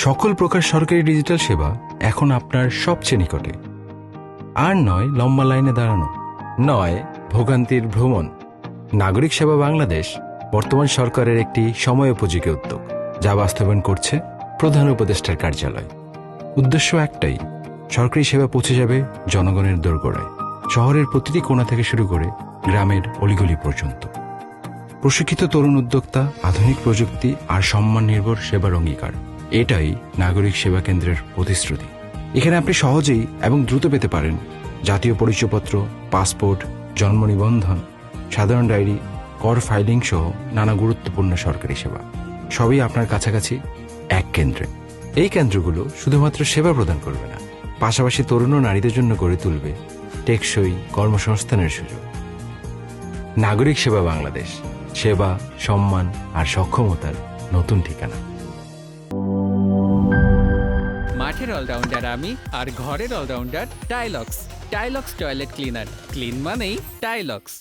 সকল প্রকার সরকারি ডিজিটাল সেবা এখন আপনার সবচেয়ে নিকটে। আর নয় লম্বা লাইনে দাঁড়ানো, নয় ভোগান্তির ভ্রমণ। নাগরিক সেবা বাংলাদেশ বর্তমান সরকারের একটি সময়োপযোগী উদ্যোগ, যা বাস্তবায়ন করছে প্রধান উপদেষ্টার কার্যালয়। উদ্দেশ্য একটাই, সরকারি সেবা পৌঁছে যাবে জনগণের দোরগোড়ায়, শহরের প্রতিটি কোণা থেকে শুরু করে গ্রামের অলিগলি পর্যন্ত। প্রশিক্ষিত তরুণ উদ্যোক্তা, আধুনিক প্রযুক্তি আর সম্মান নির্ভর সেবার অঙ্গীকার, এটাই নাগরিক সেবা কেন্দ্রের প্রতিশ্রুতি। এখানে আপনি সহজেই এবং দ্রুত পেতে পারেন জাতীয় পরিচয়পত্র, পাসপোর্ট, জন্ম নিবন্ধন, সাধারণ ডায়েরি, কর ফাইলিং সহ নানা গুরুত্বপূর্ণ সরকারি সেবা, সবই আপনার কাছাকাছি এক কেন্দ্রে। এই কেন্দ্রগুলো শুধুমাত্র সেবা প্রদান করবে না, পাশাপাশি তরুণ ও নারীদের জন্য গড়ে তুলবে টেকসই কর্মসংস্থানের সুযোগ। নাগরিক সেবা বাংলাদেশ, সেবা, সম্মান আর সক্ষমতার নতুন ঠিকানা। মাঠের অলরাউন্ডার আমি, আর ঘরের allrounder Taylox. Taylox toilet cleaner, clean মানেই টাইলক্স।